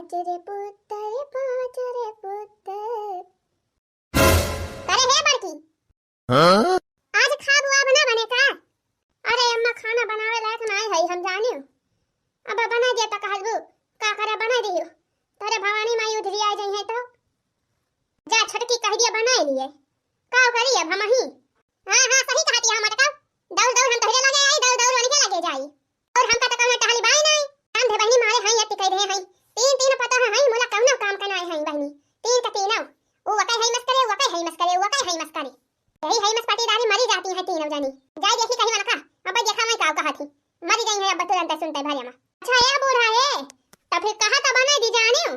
पाँच रे पुत्र। अरे हे बड़की, हाँ? आज खा बुआ बना बने का? अरे अम्मा खाना बनावे लायक नहीं है हम जानियो। अब बना दिया तो कहबू का करे बना दियो। तोरे भवानी माई उधरी आ जाई है तो जा छटकी कह दिया बना लिए। का करी अब हम ही? हां हां सही कहती है मटका। दौड़ दौड़ हम तोहरे लगे आई, दौड़ दौड़ वाली के लगे जाई। और हम का तो कहना टहली बाई नहीं। हम दे बहनी मारे हैं या टिकै रहे हैं। तीन तीन पता है मोला कौनो काम करना है बहनी। तीन का तीनों ओ वकै है मस्करे, वकै है मस्करे, वकै है मस्करे। यही है मस पटीदारी मरी जाती है तीनों जानी। जाई देखी कहीं मनका अब देखा मैं का कहती मरी गई है अब तुरंत सुनते भाई में। अच्छा या बूढ़ा है तब फिर कहा तो बना दी जानियो।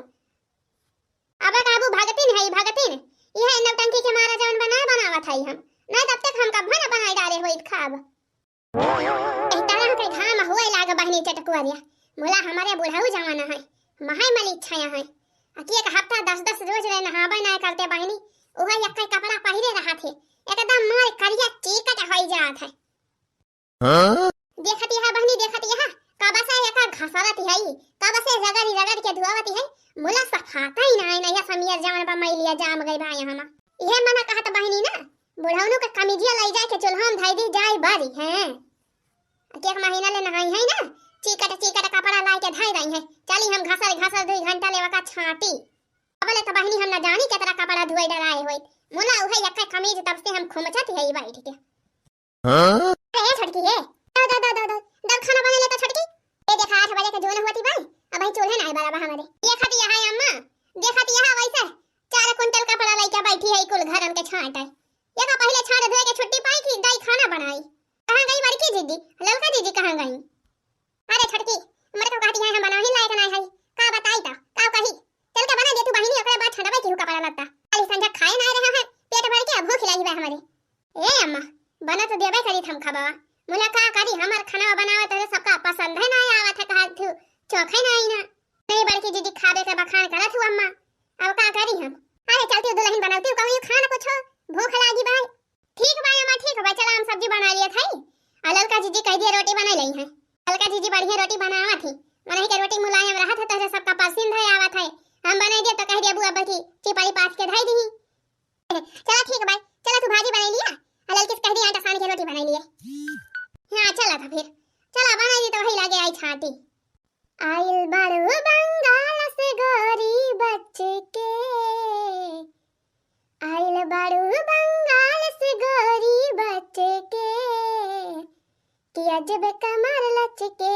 अब काबू भगतिन है भगतिन यह नौटंकी के मारा जवन बनावत है हम नहीं तब तक हम कब ना बनाई डाले होई खाब। एह तरह के घाम होए लाग बहनी चटकुआरिया मोला हमारे बुढ़ाऊ जमाना है महाई मली इच्छाया है। कि एक हफ्ता 10-10 रोज रे नहाबे ना करते बहनी ओह एक कपड़ा पहिरे रहा थे एकदम मार करिया चीकट होई जात है। हां देखती है बहनी देखती है काबा से एक घसरत है काबा से रगड़ी रगड़ के धुआवती है मोला सफाता ही नहीं समियर जवन पर मैं लिया जाम गई भाई हम ये मना कहत बहनी ना बुढ़ाउनो के कमीजिया लई जाए के चुल्हाम धाई दी जाए बारी हैं। एक महीना ले नहाई है ना चीकट चीकट कपड़ा लाई के धाई रही है चली हम घसर घसर 2 घंटा लेवा का छाटी। अबले तो बहनी हम ना जानी केतरा कपड़ा धुआई डराए होई मोला उहे एक कमीज तब से हम खुमचत है बैठ के। हां ए छटकी है दब खाना बने ले तो छटकी ए देखा 8 बजे के जोन होती भाई अब ही चूल्हे नहीं बराबर हमारे देखती है अम्मा देखती है वैसे 4 कुंटल कपड़ा लाई के बैठी है कुल घरन के छाट है ये का पहले छाड़ धोए के छुट्टी पाई की दाई खाना बनाई कहां गई बड़की दीदी ललका दीदी कहां गई? अरे छटकी मरे को कहती है हम बना ही लायक नहीं है का बताई ता का कही चल के बना दे तू बहिनी ओकरे बाद ठंडा की कपड़ा लगता खाली संजा खाए नहीं रहे हैं पेट भर के भूख लगी बा हमारे। ए अम्मा बना तो देबे करी हम खाबा मोला का करी हमार खाना बनावत है सबका पसंद है नहीं आवत है कहा तू चोखे नहीं ना नहीं बड़की दीदी खाबे के बखान करत हूं अम्मा अब का करी हम। अरे चलती दुल्हन बनावती कहूं खाना कुछ भूख लागी भाई। ठीक बा अम्मा ठीक बा चला हम सब्जी बना लिया थई अलल का जीजी कह दिए रोटी बना लई है अलका जीजी बढ़िया रोटी बनावा थी मनही के रोटी मुलायम रहत है तो सबका पसंद है आवत है हम बनाई दे तो कह दे बुआ की चिपाड़ी पास के धाई दी। चला ठीक भाई चला तू भाजी बना लिया अलल किस कह दी आटा सान के रोटी बना लिए। हां चला था फिर चला बना दी तो वही लगे आई छाती आइल बड़ू बंगाल से गोरी बच्चे के आइल बड़ू बंगाल से गोरी बच्चे के कि अजब कमर लचके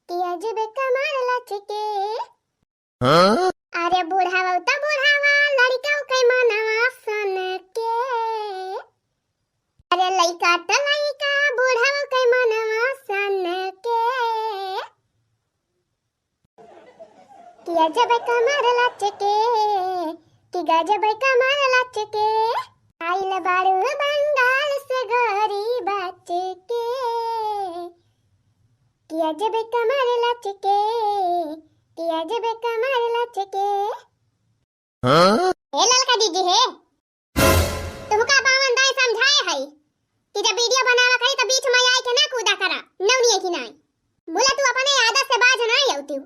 कि अजब कमर लचके। हां अरे बुढ़ावा तो बुढ़ावा लड़का के मनवा सन के अरे लइका तो लइका बुढ़ावा के मनवा सन के कि अजब कमर लचके कि गजब कमर लचके आइल बारू बंगाल से गोरी बच्चे के कि अजब कमर लचके कि अजब कमर लचके। हां ए ललका दीदी है तुमका बावन दाई समझाए है कि जब वीडियो बनावा करी तो बीच में आई के ना कूदा करा नौनी की नहीं बोला तू अपने आदत से बाज ना आउती।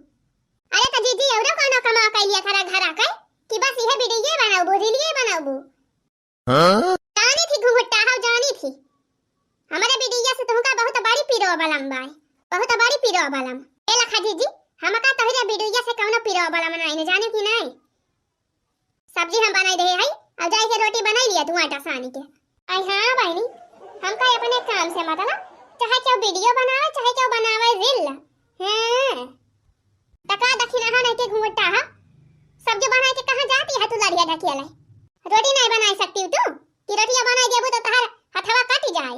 अरे तो दीदी औरो कोनो कमा के लिए खरा घरा के कि बस यह वीडियो बनाओ रीलिए बनाओ। हां जानी थी घुंघटा हो जानी थी हमारे वीडियो से तुमका बहुत बड़ी पीरो बलम बाय बहुत बड़ी पीरो बलम ए लखा दीदी हमका तोहरे वीडियो से कोनो पीरो बलम नहीं जाने की नहीं सब्जी हम बनाई दे है अब जाई के रोटी बनाई लिया तू आटा सानी के। आई हां बहनी हमका अपने काम से मतलब चाहे क्यों वीडियो बनावे चाहे क्यों बनावे रील हैं टका दखिना है नहीं के घुंघटा है सब्जी बना के कहां जाती है तू लड़िया ढकिया रोटी नहीं बना सकती तू कि रोटियां बनाई देबू तो तहर हथवा कट जाए।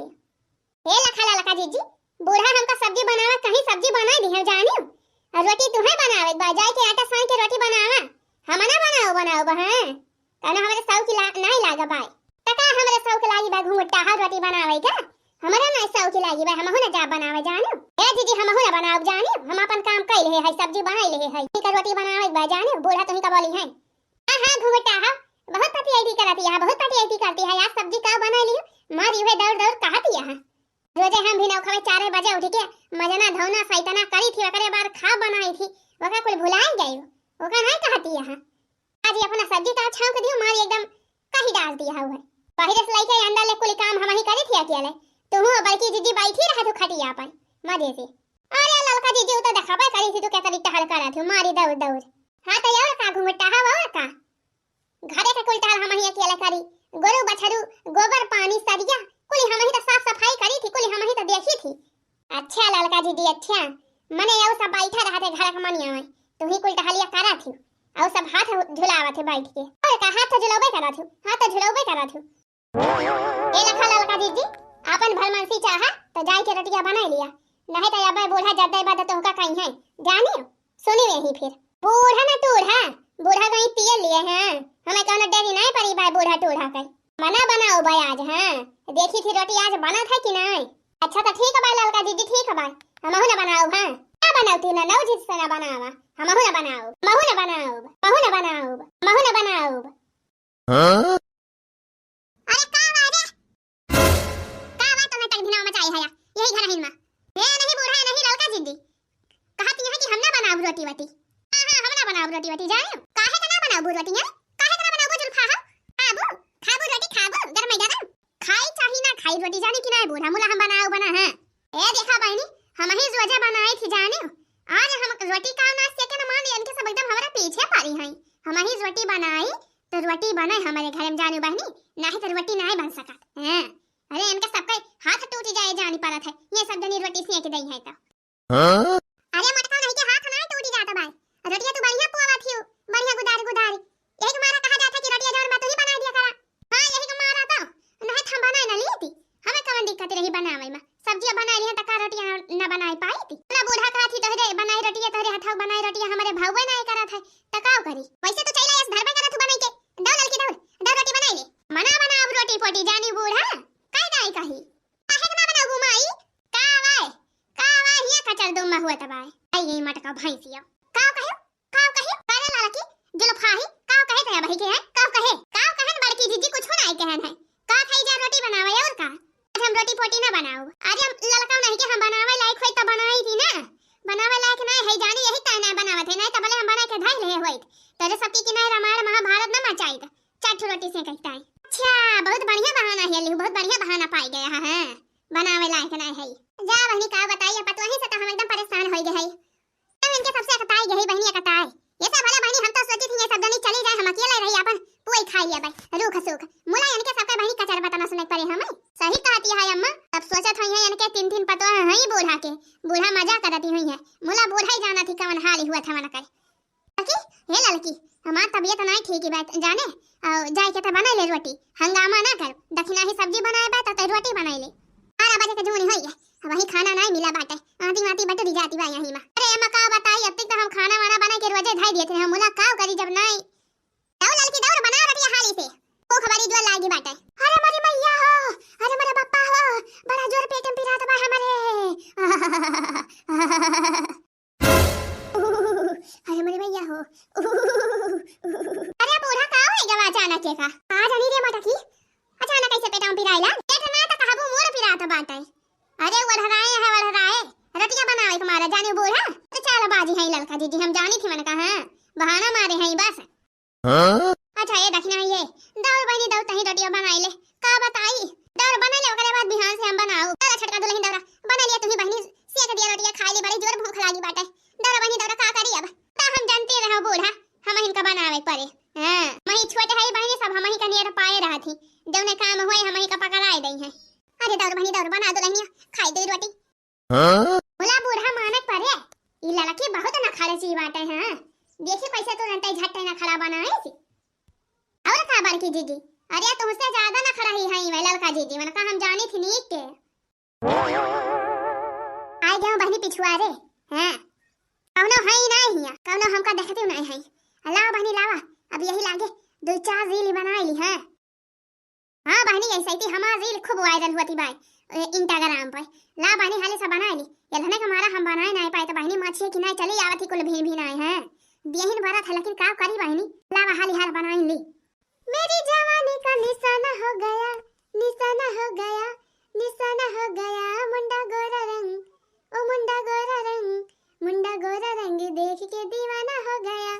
हे लखा जीजी बूढ़ा हमका सब्जी बनावा कहीं सब्जी बनाई दी है जानियो और रोटी तुम्हें बनावे बजाय के आटा सान के रोटी बनावा हम ना बनाओ बहन कहना हमारे सौ की नहीं लागा भाई टका हमारे सौ की लागी बा घुंघटा है रोटी बनावे का हमारा नहीं सौ की लागी बा हम हो ना जा बनावे जानियो। ए जीजी हम हो ना बनाओ जानियो हम अपन काम कई ले है सब्जी बनाई ले है का रोटी बनावे बा जानियो बूढ़ा तुम्ही का बोली है। हां घुंघटा है बहुत पति ऐसी करती है बहुत पति ऐसी करती है यार सब्जी का बना ली मारी हुए दौड़ दौड़ कहती है रोजे हम भी नौ खवे 4 बजे उठ के मजना धौना सैतना करी थी ओकरे बार खा बनाई थी ओका कुल भुलाए गई ओका नहीं कहती है आज ये अपना सब्जी तो छौंक दियो मारी एकदम कहीं डाल दिया है बाहर से लेके अंडा ले कुल काम हम ही करी थी अकेले तुम बल्कि जीजी बैठी रहा तू खटिया पर मजे से अरे ललका जीजी तो देखबे करी थी तू क्या तरीका हल करा थी मारी दौड़ दौड़ हां तो यार का घुमटा हवा और का घरे का कुल टाल हम ही अकेले करी गोरु बछरू गोबर पानी सरिया कुल हम ही तो साफ सफाई करी थी कुल हम ही तो देखी थी अच्छा ललका जीजी अच्छा मने यो सब बैठा रहा थे घर का मनिया में तू ही कुल टहलिया करा थी और सब हाथ झुलावा थे बैठ के और का हाथ झुलावे करा थी हाथ झुलावे करा थी ए लखा ललका जीजी अपन भलमनसी चाहा तो जाई के रोटियां बना लिया नहीं तो अब बूढ़ा जद्दे बाद तो का कहीं है जानियो सुनी रही फिर बूढ़ा ना टूढ़ा बूढ़ा कहीं पिए लिए हैं हमें कहना डेरी नहीं पड़ी भाई बूढ़ा टूढ़ा कहीं मना बनाओ भाई आज हां देखी थी रोटी आज बना था कि नहीं अच्छा तो ठीक है भाई ललका दीदी ठीक है भाई हम ना बनाओ हां क्या बनाओ ना नौ चीज से ना बनावा हम ना बनाओ महू ना बनाओ महू ना बनाओ महू ना बनाओ हां अरे का रे का बात तो तक दिना मचाई है यही घर हिनमा ये नहीं बूढ़ा नहीं ललका दीदी कहती है कि हम ना बनाओ रोटी वटी हां हां हम ना बनाओ रोटी वटी जानियो काहे का ना बनाओ बूढ़ वटी काहे का ना बनाओ जुल्फा खाबो खाबो रोटी खाबो गरम गरम खाई चाही ना खाई रोटी जाने की ना बूढ़ा मुला हम बनाओ बना है ए देखा बहनी हम ही रोजा बनाई थी जाने आज हम रोटी का ना सेके ना मान इनके सब एकदम हमारा पीछे पारी हैं हम ही रोटी बनाई तो रोटी बने हमारे घर में जाने बहनी नहीं तो रोटी नहीं बन सकत हैं अरे इनका सबका हाथ टूट जाए जानी पड़ा था ये सब जनी रोटी सेक दई है तो हां अरे मटका नहीं के हाथ ना टूट जाता भाई रोटियां तो बढ़िया पुआवा थी बढ़िया गुदारी गुदारी यही तुम्हारा कहा जाता कि रोटियां जोर में तू ही बना दिया करा हां यही तुम्हारा तो नहीं हम बनाए ना ली थी हमें कवन दिक्कत रही बनावे में सब्जियां बना ली त का रोटियां न बनाई पाई थी ना बूढ़ा कहा थी तोरे बनाई रोटियां तोरे हाथ बनाई रोटियां हमारे भाऊ नहीं करा था त का करी वैसे तो चला इस घर में करा तू बनाई के दौड़ लड़की दौड़ रोटी बनाई ले मना बना अब रोटी पोटी जानी बूढ़ा काई नहीं कही काहे ना बनाऊ माई का वाई हिया का चल दुम हुआ तबाय आई ये मटका भैंसिया का कहे करे लड़की जुल्फाही का कहे ते भाई के है का कहे बड़की जीजी कुछ नहीं कहन है का खाई जा रोटी बनावे और का आज हम रोटी पोटी ना बनाओ आज हम ललका नहीं के हम बनावे लायक होई त बनाई थी ना बनावे लायक नहीं है जानी यही ताना बनावे थे नहीं त भले हम बना के धाई ले होई तेरे सबकी की नहीं रामायण महाभारत ना मचाई था चाट रोटी से कहता है अच्छा बहुत बढ़िया बहाना है लिहू बहुत बढ़िया बहाना पाई गया है बनावे लायक नहीं है जा बहनी का बताइए पतवाही से तो हम एकदम परेशान हो गए हैं इनके सबसे कताई गई बहनी कताई ये सब भला बहनी हम तो सोची थी ये सब जनी चली जाए हम अकेले रही अपन पूरी खा लिया भाई रूख सूख मुला इनके सबके बहनी कचर बता सुने पड़े हमें सही कहती है अम्मा अब सोचत हुई है इनके 3 पतवा है ही बूढ़ा के बूढ़ा मजा करती हुई है मुला बूढ़ा ही जाना थी कवन हाल हुआ था मन कर लड़की हे लड़की हमार तबीयत नहीं ठीक है बात जाने और जाए के तो बना ले रोटी हंगामा ना कर दक्षिणा ही सब्जी बनाए बा तो रोटी बनाई ले 12 बजे के जूनी होई है वही खाना नहीं मिला बाटे आती माती बटरी जाती बा यहीं में अरे अम्मा का बताई अब तक तो हम खाना वाना बना के रोजे धाई देते हैं मुला काव करी जब नहीं दौड़ लड़की दौड़ बना रोटी हाली से को खबरी जो लागी बाटे अरे मेरी मैया हो अरे मेरे पापा हो बड़ा जोर पेट में पिरात बा हमारे अरे मेरी मैया हो अरे बूढ़ा का हो गया अचानक के का आज अनी रे मटकी अचानक कैसे पेट में पिराइला पेट ना तो कहबो मोर पिरात बाटे अरे वढ़राए रोटियां बनावे हमारा जाने बूढ़ा तो चल बाजी है ललका दीदी हम जानी थी मैंने कहा बहाना मारे हैं बस हां अच्छा ये देखना ये दौड़ बहनी दौड़ तही रोटियां बनाई ले का बताई दौड़ बना ले ओकरे बाद बिहान से हम बनाओ चला छटका दुलही दौड़ा बना लिया तुम्ही बहनी सेक दिया रोटियां खा ली बड़ी जोर भूख लागी बाटे दौड़ बहनी दौड़ा का करी अब ता हम जानते रहो बूढ़ा हम इनका बनावे पड़े हां मही छोटे है बहनी सब हम ही का नियर पाए रहा थी जौने काम होए हम ही का पकड़ाए दई है अरे दौड़ बहनी दौड़ बना दो लहनिया खाई दे रोटी हां बोला बूढ़ा मानक पड़े ई लड़की बहुत ना खाले सी बाटे हां देखी कैसे तो रंटे झट्टे ना खड़ा बनाए थी और का बड़की जीजी अरे तुमसे ज्यादा ना खड़ा ही है मैं ललका जीजी मैंने कहा हम जानी थी नीक के आई जाओ बहनी पिछुआ रे हां कौनो है ही नहीं हिया कौनो हमका देखते नहीं है अल्लाह बहनी लावा अब यही लागे 2-4 रील बनाई ली है हां बहनी ऐसे ही हमारा रील खूब वायरल हुआ थी भाई इंस्टाग्राम पर ला बहनी हाले सब बनाई ली ये धने हमारा हम बनाए नहीं पाए तो बहनी माछी की नहीं चली आवत थी कुल भी नहीं है बेहिन भरा था लेकिन का करी बहनी लावा हाली हाल बनाई ली मेरी जवानी का निशाना हो गया निशाना हो गया मुंडा गोरा रंग, ओ मुंडा गोरा रंग, मुंडा गोरा रंग देख के दीवाना हो गया।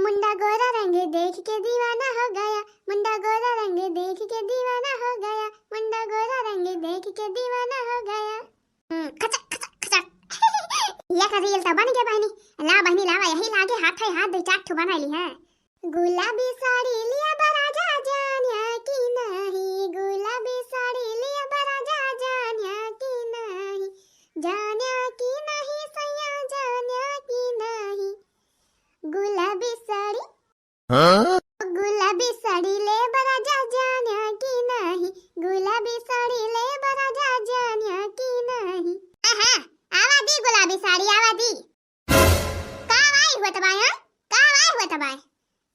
मुंडा गोरा रंग देख के दीवाना हो गया, मुंडा गोरा रंग देख के दीवाना हो गया, मुंडा गोरा रंग देख के दीवाना हो गया। खचक खचक खचक ये का रील तो बन गया बहनी। ला बहनी लावा यही लागे हाथ है हाथ दे चाट ठो बनाई ली है। गुलाबी साड़ी लिया बरा जा जानिया की नहीं, गुलाबी साड़ी लिया बरा जा जानिया की नहीं, जानिया की नहीं सैया जानिया की नहीं। गुलाबी साड़ी गुलाबी साड़ी ले बरा जा जानिया की नहीं, गुलाबी साड़ी ले बरा जा जानिया की नहीं। आवा दी गुलाबी साड़ी आवा दी। का आई हुआ तबाय का आई हुआ तबाय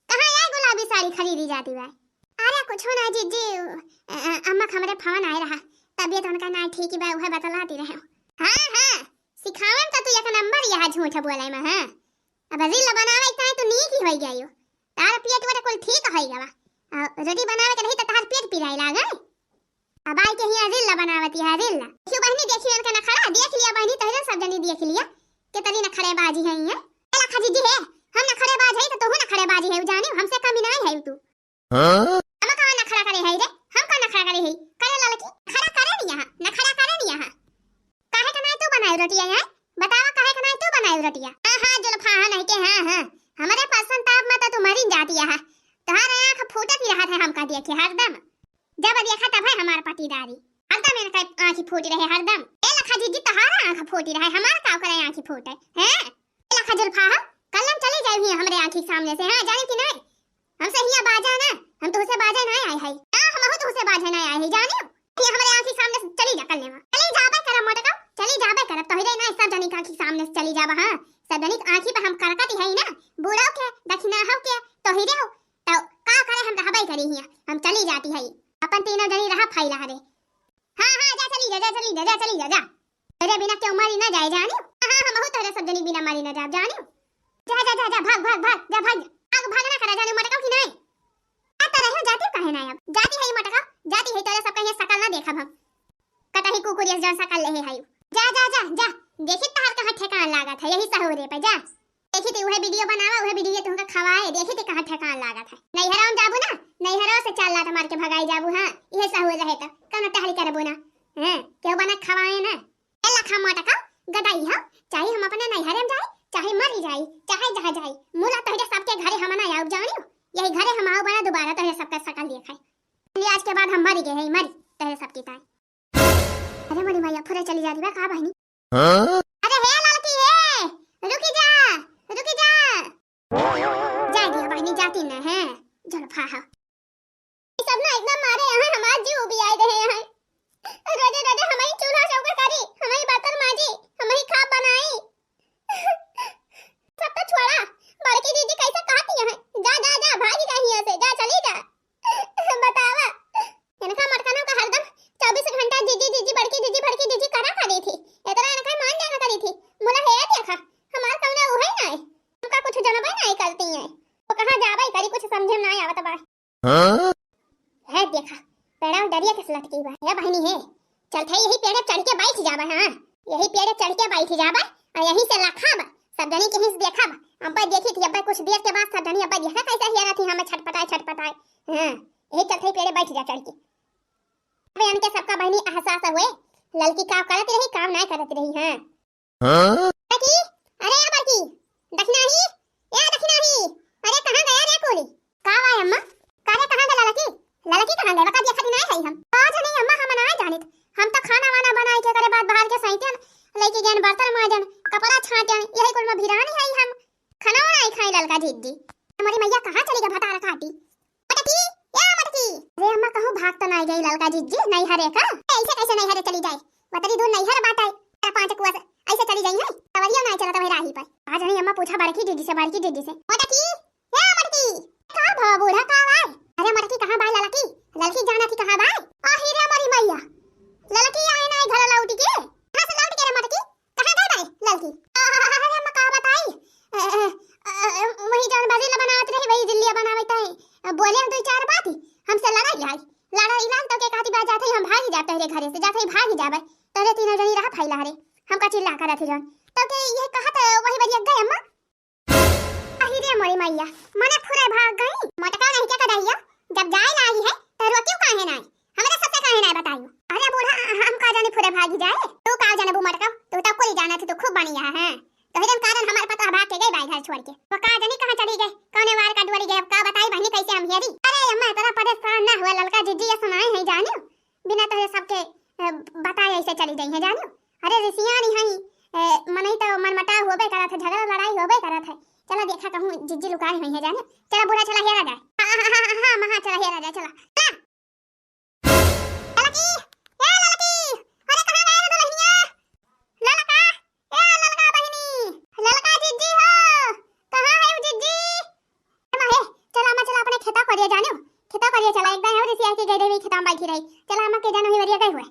कहाँ ये गुलाबी साड़ी खरीदी जाती है? अरे कुछ ना जीजी अम्मा हमरे फोन आए रहा, तबीयत उनका ना ठीक बा उहे बतलाती रहे। हां सिखावन त तू एक नंबर यह झूठ बोले में। हां अब रील बनावे ताई तो नीक ही होई गयो, तार पेट वरे कुल ठीक होई गवा। रोटी बनावे के नहीं त तार पेट पिराई लागे। अब आई के हिया रील बनावती है रील क्यों बहनी देखी उनका न खड़ा देख लिया बहनी तहरे सब जनी देख लिया के तनी न खड़े बाजी है ये एला खजी जी है। हम न खड़े बाज है तो तू न खड़े बाजी है जाने हमसे कमी नहीं है तू। हम का न खड़ा करे है रे हम का न खड़ा करे है करे लड़की खड़ा करे नहीं यहां न खड़ा करे नहीं यहां। काहे का नहीं तू बनाई रोटियां है बतावा काहे का नहीं तू बनाई रोटियां। हां जुल्फा नहीं के हां हमारे पसंद ताप में तो तू मरी जाती है। तोहार आंख फूटत ही रहा है हमका देखे हरदम जब देखा तब है हमार पटीदारी हरदम मेरे का आंख फूट रहे हरदम। ए लखा जी तोहार आंख फूटी रहे हमार का करे आंख फूटे हैं। ए लखा जुल्फा कलम चली जाए ही हमरे आंखी सामने से। हां जाने कि नहीं हमसे हिया बाजा ना हम तो उसे बाजा नहीं आए है ना हम तो उसे बाजा नहीं आए है जाने ये हमरे आंखी सामने से चली जा कल में चली जाबे कर मोटका चली जाबे कर तो ही ना सब जनी आंखी सामने से चली जाबा। हां सब जनी आंखी पे हम करकती है ना बूढ़ा के दक्षिणा हो के तो ही रे तो का करे हम रहबई करी हिया हम चली जाती है अपन तीनों जनी रहा फैला रे। हां जा चली जा चली जा चली जा तेरे बिना क्यों मारी ना जाए जाने। हां हम हो तेरे सब जनी बिना मारी ना जा जाने जा जा जा जा भाग भाग भाग जा भाग आग भागना करा जाने मटका की नहीं आता रहे जाती काहे ना अब जाती है मटका जाती है तेरे सब कहीं शकल ना देखब हम कतही कुकुरियस जन शकल ले है जा जा जा जा देखी तहर कहां ठेकान लागत है यही सहोरे पे जा देखी ती उहे वीडियो बनावा उहे वीडियो तुमका खवाए देखी ती कहां ठेकान लागत है। नैहराम जाबू ना नैहरा से चाल लात मार के भगाई जाबू। हां ये सहोर रहे त कौन टहली करबू ना हैं क्यों बना खवाए ना ए लखा मटका गदाई ह चाहे हम अपने नैहरे में जाए चाहे मरी जाए चाहे जहां जाए मुला तहरे सबके घरे हम ना आउ जानियो यही घरे हम आओ बना दोबारा तहरे सबका शकल देखाई आज के बाद हम मरी गए मरी तहरे सबकी ताई। अरे मरी मैया फुरे चली जाती बा का बहनी। अरे हे लड़की हे रुकी जा जा दिया बहनी जाती न है जुल्फा है सब ना एकदम मारे यहां हमार जीव भी आए रहे हैं रोजे रोजे हमारी चूल्हा चौका करी हमारी बर्तन माजी हमारी खा बनाई सब तो छोड़ा बड़की दीदी कैसे कहती है जा जा जा भागी जा यहां से जा चली जा बतावा इनका मटकाना का हरदम 24 घंटा दीदी बड़की दीदी करा करी थी इतना इनका मान जाना करी थी मोला है देखा हमार कौन वो है ना उनका कुछ जनबई नहीं करती है वो कहां जाबई करी कुछ समझे ना आवत बा। है देखा पेड़ा डरिया के लटकी बा है बहनी है चलते यही पेड़ चढ़ के बैठ जाबा। हां यही पेड़ चढ़ के बैठ जाबा और यहीं से लखाबा सब जनी के हिस देखाबा अब देखी थी अब कुछ देर के बाद सब जनी अब देखा कैसे हिया थी हमें छटपटाए। हां यही चलते पेड़ बैठ जा चढ़ के अब इनके सबका बहनी एहसास हुए लड़की का करत रही काम नहीं करत रही। हां बाकी अरे या बाकी दखनाही अरे कहां गया रे कोली का आया अम्मा कारे कहां गया लड़की कहां गया बका देखत नहीं है हम आज नहीं अम्मा हम ना जानित हम तो खाना वाना बनाई के करे बाद बाहर के सैतन लेके गन बर्तन माजन कपड़ा छाटन यही कुल में भिरानी है हम खाना नहीं खाई ललका जिद्दी हमारी मैया कहां चली गई भटारा काटी मटकी या मटकी। अरे अम्मा कहूं भाग तो नहीं गई ललका जिद्दी नहीं हरे का ऐसे कैसे नहीं हरे चली जाए बतरी दूर नहीं हर बाटाई 5 कुआ ऐसे चली जाई है तवरिया नहीं चला तो राही पर आज नहीं अम्मा पूछा बड़की दीदी से मटकी या मटकी का भा बूढ़ा का आए। अरे मटकी कहां बाई लड़की जाना थी कहां बाई आ हीरा मरी मैया लड़की आए नहीं घर लौट के कहां से लौट के रे मटकी कहां गई बाई लड़की। अरे अम्मा का बताई वही जान बाजी बनावत रही वही दिल्ली बनावत है बोले हम 2-4 बात हमसे लड़ाई लाग तो के कहती बात जाते हम भाग चिल्ला कर थे जन तो के ये कहत वही बरिया गए अम्मा अही रे मोरी मैया मने फुरे भाग गई मोटका नहीं क्या कदाइया जब जाए लाई है तो रोटियो काहे नहीं हमरे सबसे काहे नहीं बताइयो अरे बूढ़ा हम का जाने फुरे भागी जाए तू का जाने बू मटका तू तो कोई जाना थी तो खूब बढ़िया है तो हिरन कारण हमारे पता भाग के गई भाई घर छोड़ के वो का जाने कहां चली गई कौने वार का डुअरी गई अब का बताई बहनी कैसे हम हेरी अरे अम्मा तेरा परेशान ना हुआ ललका जीजी ये सुनाए है जानो बिना तो सबके बताए ऐसे चली गई है जानो अरे ऋषिया नहीं है मनई तो मनमटा होबे करा था झगड़ा लड़ाई होबे करा था चला देखा कहूं जीजी लुकाई हुई है जानो चला बूढ़ा चला हेरा जाए हां महा चला हेरा जाए चला ललकी ए ललकी अरे कहां गए रे दुल्हनिया ललका ए ललका बहनी ललका जीजी हो कहां है वो जीजी अम्मा हे चला अम्मा चला अपने खेता करिए जानो खेता करिए चला एक बार और ऋषिया के गई रही खेता में बैठी रही चला अम्मा के जानो ही वरिया गई हुए